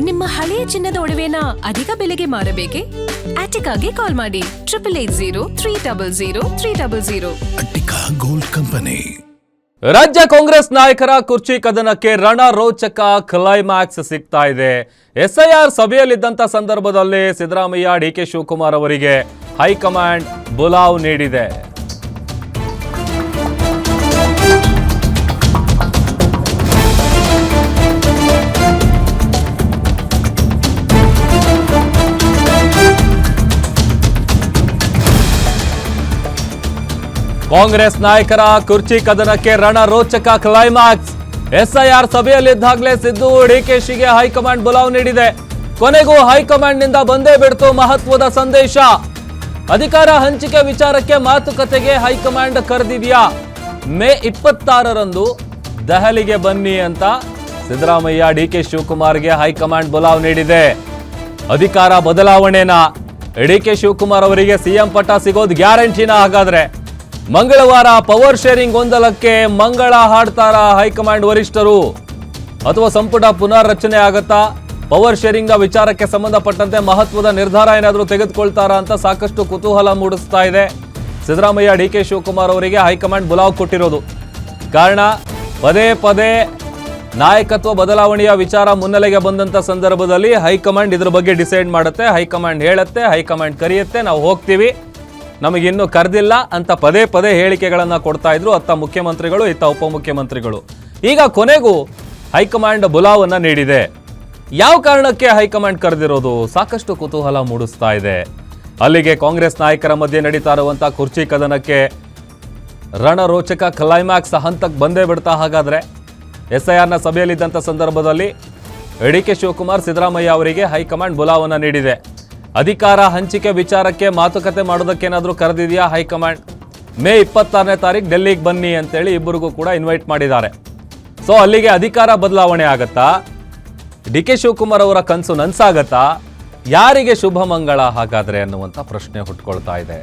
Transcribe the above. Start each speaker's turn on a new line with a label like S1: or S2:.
S1: ನಿಮ್ಮ ಹಳೆಯ ಚಿನ್ನದ ಒಡವೆನ ಅಧಿಕ ಬೆಲೆಗೆ ಮಾರಬೇಕೆ? ಆಟಿಕಾಗೆ ಕಾಲ್ ಮಾಡಿ 8880
S2: ಅಟ್ಟಿಕಾ ಗೋಲ್ಡ್ ಕಂಪನಿ.
S3: ರಾಜ್ಯ ಕಾಂಗ್ರೆಸ್ ನಾಯಕರ ಕುರ್ಚಿ ಕದನಕ್ಕೆ ರಣರೋಚಕ ಕ್ಲೈಮ್ಯಾಕ್ಸ್ ಸಿಗ್ತಾ ಇದೆ. ಎಸ್ಐಆರ್ ಸಭೆಯಲ್ಲಿದ್ದಂಥ ಸಂದರ್ಭದಲ್ಲಿ ಸಿದ್ದರಾಮಯ್ಯ ಡಿಕೆ ಶಿವಕುಮಾರ್ ಅವರಿಗೆ ಹೈಕಮಾಂಡ್ ಬುಲಾವ್ ನೀಡಿದೆ. ಕಾಂಗ್ರೆಸ್ ನಾಯಕರ ಕುರ್ಚಿ ಕದನಕ್ಕೆ ರಣರೋಚಕ ಕ್ಲೈಮ್ಯಾಕ್ಸ್. ಎಸ್ಐಆರ್ ಸಭೆಯಲ್ಲಿದ್ದಾಗಲೇ ಸಿದ್ದು ಡಿಕೆಶಿಗೆ ಹೈಕಮಾಂಡ್ ಬುಲಾವ್ ನೀಡಿದೆ. ಕೊನೆಗೂ ಹೈಕಮಾಂಡ್ನಿಂದ ಬಂದೇ ಬಿಡ್ತು ಮಹತ್ವದ ಸಂದೇಶ. ಅಧಿಕಾರ ಹಂಚಿಕೆ ವಿಚಾರಕ್ಕೆ ಮಾತುಕತೆಗೆ ಹೈಕಮಾಂಡ್ ಕರೆದಿದೆಯಾ? ಮೇ 26ರಂದು ದೆಹಲಿಗೆ ಬನ್ನಿ ಅಂತ ಸಿದ್ದರಾಮಯ್ಯ ಡಿಕೆ ಶಿವಕುಮಾರ್ಗೆ ಹೈಕಮಾಂಡ್ ಬುಲಾವ್ ನೀಡಿದೆ. ಅಧಿಕಾರ ಬದಲಾವಣೆನಾ? ಡಿಕೆ ಶಿವಕುಮಾರ್ ಅವರಿಗೆ ಸಿಎಂ ಪಟ್ಟ ಸಿಗೋದು ಗ್ಯಾರಂಟಿನಾ? ಹಾಗಾದ್ರೆ ಮಂಗಳವಾರ ಪವರ್ ಶೇರಿಂಗ್ ಗೊಂದಲಕ್ಕೆ ಮಂಗಳ ಹಾಡ್ತಾರ ಹೈಕಮಾಂಡ್ ವರಿಷ್ಠರು? ಅಥವಾ ಸಂಪುಟ ಪುನರ್ರಚನೆ ಆಗತ್ತಾ? ಪವರ್ ಶೇರಿಂಗ್ ವಿಚಾರಕ್ಕೆ ಸಂಬಂಧಪಟ್ಟಂತೆ ಮಹತ್ವದ ನಿರ್ಧಾರ ಏನಾದರೂ ತೆಗೆದುಕೊಳ್ತಾರಾ ಅಂತ ಸಾಕಷ್ಟು ಕುತೂಹಲ ಮೂಡಿಸ್ತಾ ಇದೆ. ಸಿದ್ದರಾಮಯ್ಯ ಡಿಕೆ ಶಿವಕುಮಾರ್ ಅವರಿಗೆ ಹೈಕಮಾಂಡ್ ಬುಲಾವ್ ಕೊಟ್ಟಿರೋದು ಕಾರಣ ಪದೇ ಪದೇ ನಾಯಕತ್ವ ಬದಲಾವಣೆಯ ವಿಚಾರ ಮುನ್ನೆಲೆಗೆ ಬಂದಂತ ಸಂದರ್ಭದಲ್ಲಿ ಹೈಕಮಾಂಡ್ ಇದ್ರ ಬಗ್ಗೆ ಡಿಸೈಡ್ ಮಾಡುತ್ತೆ. ಹೈಕಮಾಂಡ್ ಹೇಳುತ್ತೆ, ಹೈಕಮಾಂಡ್ ಕರೆಯುತ್ತೆ, ನಾವು ಹೋಗ್ತೀವಿ, ನಮಗಿನ್ನೂ ಕರೆದಿಲ್ಲ ಅಂತ ಪದೇ ಪದೇ ಹೇಳಿಕೆಗಳನ್ನು ಕೊಡ್ತಾ ಇದ್ರು ಅತ್ತ ಮುಖ್ಯಮಂತ್ರಿಗಳು ಇತ್ತ ಉಪಮುಖ್ಯಮಂತ್ರಿಗಳು. ಈಗ ಕೊನೆಗೂ ಹೈಕಮಾಂಡ್ ಬುಲಾವನ್ನ ನೀಡಿದೆ. ಯಾವ ಕಾರಣಕ್ಕೆ ಹೈಕಮಾಂಡ್ ಕರೆದಿರೋದು ಸಾಕಷ್ಟು ಕುತೂಹಲ ಮೂಡಿಸ್ತಾ ಇದೆ. ಅಲ್ಲಿಗೆ ಕಾಂಗ್ರೆಸ್ ನಾಯಕರ ಮಧ್ಯೆ ನಡೀತಾ ಇರುವಂತಹ ಕುರ್ಚಿ ಕದನಕ್ಕೆ ರಣರೋಚಕ ಕ್ಲೈಮ್ಯಾಕ್ಸ್ ಹಂತಕ್ಕೆ ಬಂದೇ ಬಿಡ್ತಾ. ಹಾಗಾದ್ರೆ ಎಸ್ಐಆರ್ನ ಸಭೆಯಲ್ಲಿದ್ದಂಥ ಸಂದರ್ಭದಲ್ಲಿ ಡಿಕೆ ಶಿವಕುಮಾರ್ ಸಿದ್ದರಾಮಯ್ಯ ಅವರಿಗೆ ಹೈಕಮಾಂಡ್ ಬುಲಾವನ್ನ ನೀಡಿದೆ. ಅಧಿಕಾರ ಹಂಚಿಕೆ ವಿಚಾರಕ್ಕೆ ಮಾತುಕತೆ ಮಾಡೋದಕ್ಕೇನಾದರೂ ಕರೆದಿದೆಯಾ ಹೈಕಮಾಂಡ್? ಮೇ 26ನೇ ತಾರೀಕು ಡೆಲ್ಲಿಗೆ ಬನ್ನಿ ಅಂತೇಳಿ ಇಬ್ಬರಿಗೂ ಕೂಡ ಇನ್ವೈಟ್ ಮಾಡಿದ್ದಾರೆ. ಸೊ ಅಲ್ಲಿಗೆ ಅಧಿಕಾರ ಬದಲಾವಣೆ ಆಗತ್ತಾ? ಡಿಕೆ ಶಿವಕುಮಾರ್ ಅವರ ಕನಸು ನನ್ಸಾಗತ್ತಾ? ಯಾರಿಗೆ ಶುಭ ಮಂಗಳ ಹಾಗಾದ್ರೆ ಅನ್ನುವಂಥ ಪ್ರಶ್ನೆ ಹುಟ್ಕೊಳ್ತಾ ಇದೆ.